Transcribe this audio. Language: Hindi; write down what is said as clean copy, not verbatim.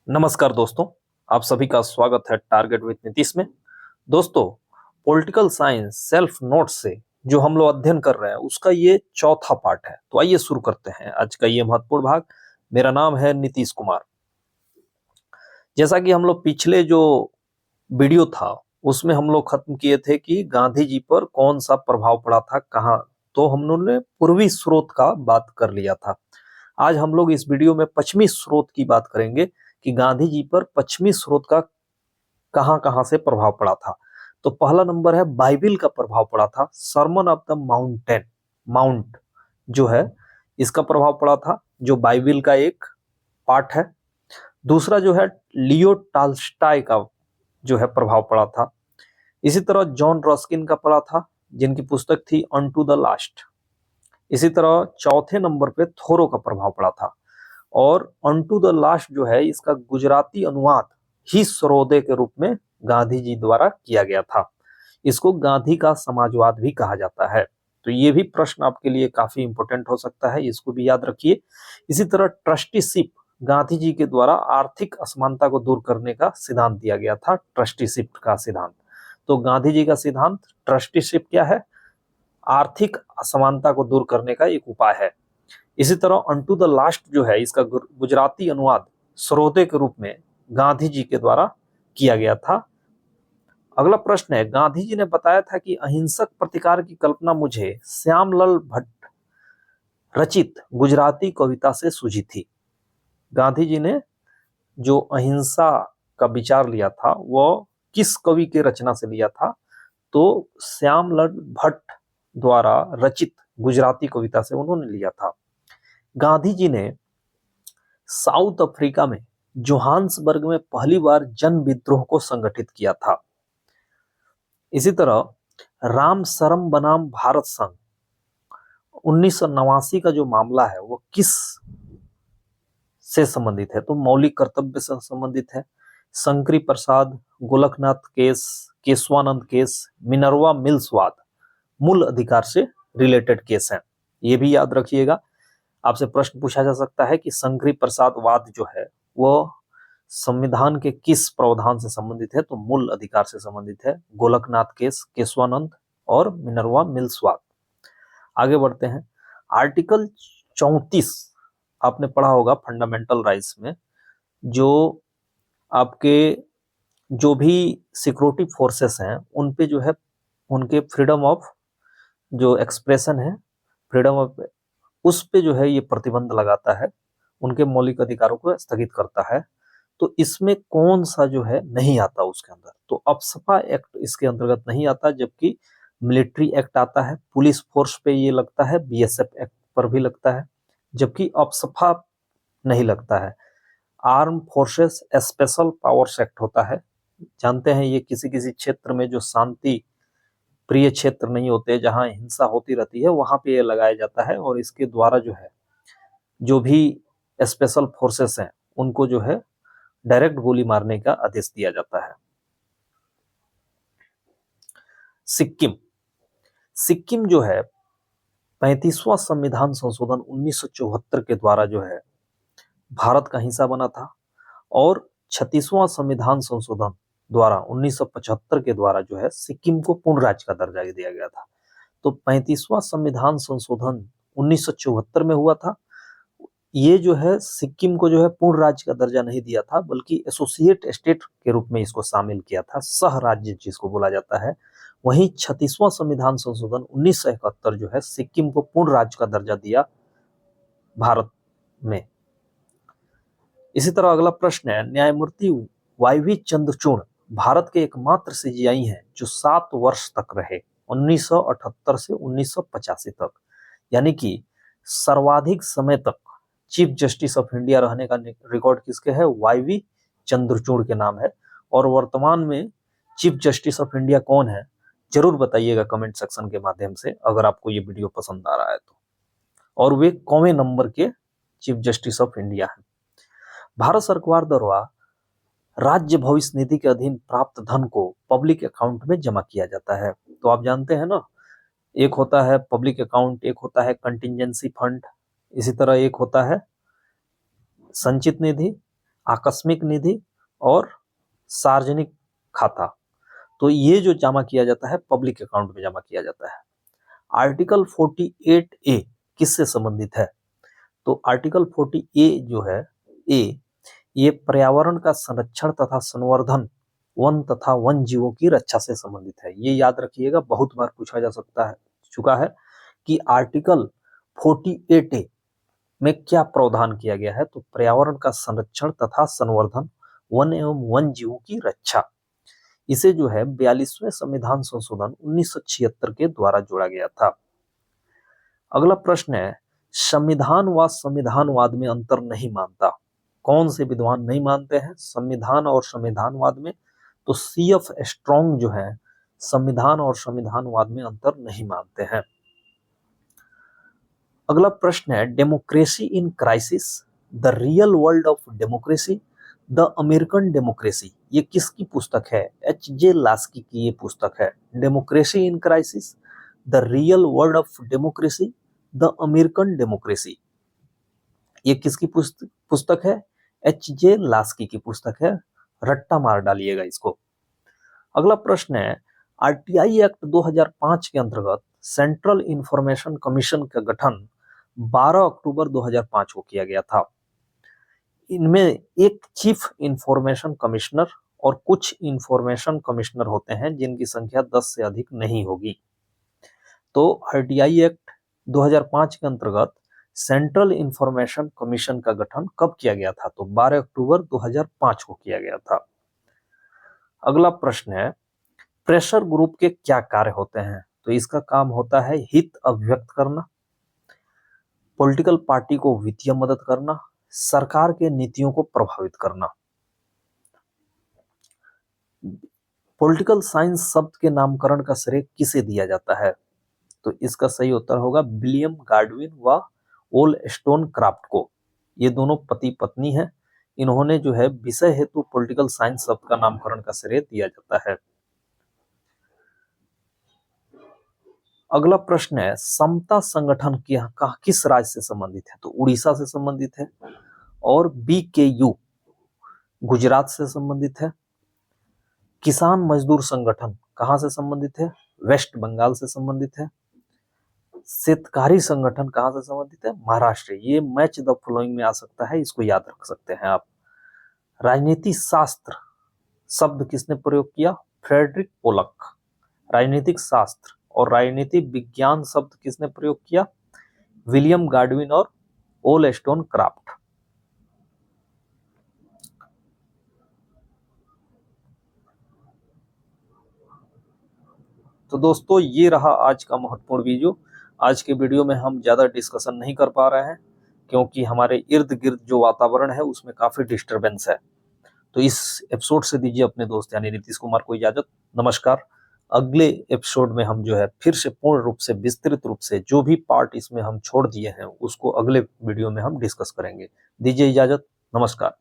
नमस्कार दोस्तों, आप सभी का स्वागत है टारगेट विद नीतीश में। दोस्तों, पॉलिटिकल साइंस सेल्फ नोट से जो हम लोग अध्ययन कर रहे हैं उसका ये चौथा पार्ट है। तो आइए शुरू करते हैं आज का ये महत्वपूर्ण भाग। मेरा नाम है नीतीश कुमार। जैसा कि हम लोग पिछले जो वीडियो था उसमें हम लोग खत्म किए थे कि गांधी जी पर कौन सा प्रभाव पड़ा था, कहाँ, तो हम लोगों ने पूर्वी स्रोत का बात कर लिया था। आज हम लोग इस वीडियो में पश्चिमी स्रोत की बात करेंगे कि गांधी जी पर पश्चिमी स्रोत का कहां कहां से प्रभाव पड़ा था। तो पहला नंबर है बाइबिल का प्रभाव पड़ा था। सरमन ऑफ द माउंट जो है इसका प्रभाव पड़ा था, जो बाइबिल का एक पार्ट है। दूसरा जो है लियो टाल्स्टाय का जो है प्रभाव पड़ा था। इसी तरह जॉन रस्किन का पड़ा था, जिनकी पुस्तक थी अनटू द लास्ट। इसी तरह चौथे नंबर पे थोरो का प्रभाव पड़ा था। और अनटू द लास्ट जो है इसका गुजराती अनुवाद ही सर्वोदय के रूप में गांधी जी द्वारा किया गया था। इसको गांधी का समाजवाद भी कहा जाता है। तो ये भी प्रश्न आपके लिए काफी इंपॉर्टेंट हो सकता है, इसको भी याद रखिए। इसी तरह ट्रस्टीशिप, गांधी जी के द्वारा आर्थिक असमानता को दूर करने का सिद्धांत दिया गया था, ट्रस्टीशिप का सिद्धांत। तो गांधी जी का सिद्धांत ट्रस्टीशिप क्या है? आर्थिक असमानता को दूर करने का एक उपाय है। इसी तरह अनटू द लास्ट जो है इसका गुजराती अनुवाद सर्वोदय के रूप में गांधी जी के द्वारा किया गया था। अगला प्रश्न है, गांधी जी ने बताया था कि अहिंसक प्रतिकार की कल्पना मुझे श्यामलाल भट्ट रचित गुजराती कविता से सूझी थी। गांधी जी ने जो अहिंसा का विचार लिया था वह किस कवि के रचना से लिया था? तो श्यामलाल भट्ट द्वारा रचित गुजराती कविता से उन्होंने लिया था। गांधी जी ने साउथ अफ्रीका में जोहान्सबर्ग में पहली बार जन विद्रोह को संगठित किया था। इसी तरह राम शरम बनाम भारत संघ 1989 का जो मामला है वो किस से संबंधित है? तो मौलिक कर्तव्य से संबंधित है। Shankari Prasad, Golaknath case, Kesavananda case, Minerva Mills वाद मूल अधिकार से रिलेटेड केस है। ये भी याद रखिएगा। आपसे प्रश्न पूछा जा सकता है कि शंकरी प्रसाद वाद जो है वो संविधान के किस प्रावधान से संबंधित है? तो मूल अधिकार से संबंधित है। गोलकनाथ केस, केशवानंद और मिनर्वा मिल्स वाद। आगे बढ़ते हैं। आर्टिकल 34 आपने पढ़ा होगा फंडामेंटल राइट्स में, जो आपके जो भी सिक्योरिटी फोर्सेस हैं उन पे जो है उनके फ्रीडम ऑफ जो एक्सप्रेशन है, फ्रीडम ऑफ, उस पे जो है ये प्रतिबंध लगाता है, उनके मौलिक अधिकारों को स्थगित करता है। तो इसमें कौन सा जो है नहीं आता उसके अंदर? तो अप्सपा एक्ट इसके अंतर्गत नहीं आता, जबकि मिलिट्री एक्ट आता है। पुलिस फोर्स पे ये लगता है, बीएसएफ एक्ट पर भी लगता है, जबकि अप्सपा नहीं लगता है। Arm forces special powers act होता है। जानते हैं ये किसी किसी क्षेत्र में जो शांति प्रिय क्षेत्र नहीं होते, जहां हिंसा होती रहती है, वहां पे ये लगाया जाता है। और इसके द्वारा जो है जो भी स्पेशल फोर्सेस हैं उनको जो है डायरेक्ट गोली मारने का आदेश दिया जाता है। सिक्किम, सिक्किम जो है 35वां संविधान संशोधन 1974 के द्वारा जो है भारत का हिस्सा बना था। और 36वां संविधान संशोधन द्वारा 1975 के द्वारा जो है सिक्किम को पूर्ण राज्य का दर्जा दिया गया था। तो 35वां संविधान संशोधन 1974 में हुआ था। ये जो है सिक्किम को जो है पूर्ण राज्य का दर्जा नहीं दिया था, बल्कि एसोसिएट स्टेट के रूप में इसको शामिल किया था, सह राज्य जिसको बोला जाता है। वहीं 36वां संविधान संशोधन 1971 जो है सिक्किम को पूर्ण राज्य का दर्जा दिया भारत में। इसी तरह अगला प्रश्न है, न्यायमूर्ति वाईवी चंद्रचूड़ भारत के एकमात्र सीजीआई हैं जो 7 वर्ष तक रहे, 1978 से 1985 तक। यानी कि सर्वाधिक समय तक चीफ जस्टिस ऑफ इंडिया रहने का रिकॉर्ड किसके है? वाईवी चंद्रचूड़ के नाम है। और वर्तमान में चीफ जस्टिस ऑफ इंडिया कौन है? जरूर बताइएगा कमेंट सेक्शन के माध्यम से, अगर आपको ये वीडियो पसंद आ रहा है तो। और वे कौन नंबर के चीफ जस्टिस ऑफ इंडिया है? भारत सरकार द्वारा राज्य भविष्य निधि के अधीन प्राप्त धन को पब्लिक अकाउंट में जमा किया जाता है। तो आप जानते हैं ना, एक होता है पब्लिक अकाउंट, एक होता है कंटिजेंसी फंड, इसी तरह एक होता है संचित निधि, आकस्मिक निधि और सार्वजनिक खाता। तो ये जो जमा किया जाता है पब्लिक अकाउंट में जमा किया जाता है। आर्टिकल 48A किससे संबंधित है? तो आर्टिकल 40A जो है ए, ये पर्यावरण का संरक्षण तथा संवर्धन, वन तथा वन जीवों की रक्षा से संबंधित है। ये याद रखिएगा, बहुत बार पूछा जा सकता है चुका है कि आर्टिकल 48A में क्या प्रावधान किया गया है। तो पर्यावरण का संरक्षण तथा संवर्धन, वन एवं वन जीवों की रक्षा, इसे जो है 42वें संविधान संशोधन 1976 के द्वारा जोड़ा गया था। अगला प्रश्न है, संविधान व संविधानवाद में अंतर नहीं मानता। कौन से विद्वान नहीं मानते हैं संविधान और संविधानवाद में? तो CF स्ट्रॉन्ग जो है संविधान और संविधानवाद में अंतर नहीं मानते हैं। अगला प्रश्न है, democracy in crisis, the real world of democracy, the American democracy, ये किसकी पुस्तक है? H.J. लास्की की ये पुस्तक है। Democracy in crisis, the real world of democracy, the American democracy, ये किसकी पुस्तक है? H.J. लास्की की पुस्तक है। रट्टा मार डालिएगा इसको। अगला प्रश्न है, RTI एक्ट 2005 के अंतर्गत सेंट्रल इंफॉर्मेशन कमीशन का गठन 12 अक्टूबर 2005 को किया गया था। इनमें एक चीफ इंफॉर्मेशन कमिश्नर और कुछ इंफॉर्मेशन कमिश्नर होते हैं जिनकी संख्या 10 से अधिक नहीं होगी। तो RTI एक्ट 2005 के अंतर्गत सेंट्रल इंफॉर्मेशन कमीशन का गठन कब किया गया था? तो 12 अक्टूबर 2005 को किया गया था। अगला प्रश्न है, प्रेशर ग्रुप के क्या कार्य होते हैं? तो इसका काम होता है हित अभिव्यक्त करना, पॉलिटिकल पार्टी को वित्तीय मदद करना, सरकार के नीतियों को प्रभावित करना। पॉलिटिकल साइंस शब्द के नामकरण का श्रेय किसे दिया जाता है? तो इसका सही उत्तर होगा विलियम गाडविन व वोllस्टोनक्राफ्ट को। ये दोनों पति पत्नी हैं। इन्होंने जो है विषय हेतु पॉलिटिकल साइंस शब्द का नामकरण का श्रेय दिया जाता है। अगला प्रश्न है, समता संगठन किस राज्य से संबंधित है? तो उड़ीसा से संबंधित है। और BKU गुजरात से संबंधित है। किसान मजदूर संगठन कहां से संबंधित है? वेस्ट बंगाल से संबंधित है। शेतकारी संगठन कहां से संबंधित है? महाराष्ट्र। ये मैच द फॉलोइंग में आ सकता है, इसको याद रख सकते हैं आप। राजनीति शास्त्र शब्द किसने प्रयोग किया? Frederick Pollock. राजनीतिक शास्त्र और राजनीतिक विज्ञान शब्द किसने प्रयोग किया? विलियम गाडविन और वोllस्टोनक्राफ्ट। तो दोस्तों ये रहा आज का महत्वपूर्ण वीडियो। आज के वीडियो में हम ज्यादा डिस्कशन नहीं कर पा रहे हैं क्योंकि हमारे इर्द गिर्द जो वातावरण है उसमें काफी डिस्टरबेंस है। तो इस एपिसोड से दीजिए अपने दोस्त यानी नीतीश कुमार को इजाजत। नमस्कार। अगले एपिसोड में हम जो है फिर से पूर्ण रूप से विस्तृत रूप से जो भी पार्ट इसमें हम छोड़ दिए हैं उसको अगले वीडियो में हम डिस्कस करेंगे। दीजिए इजाजत। नमस्कार।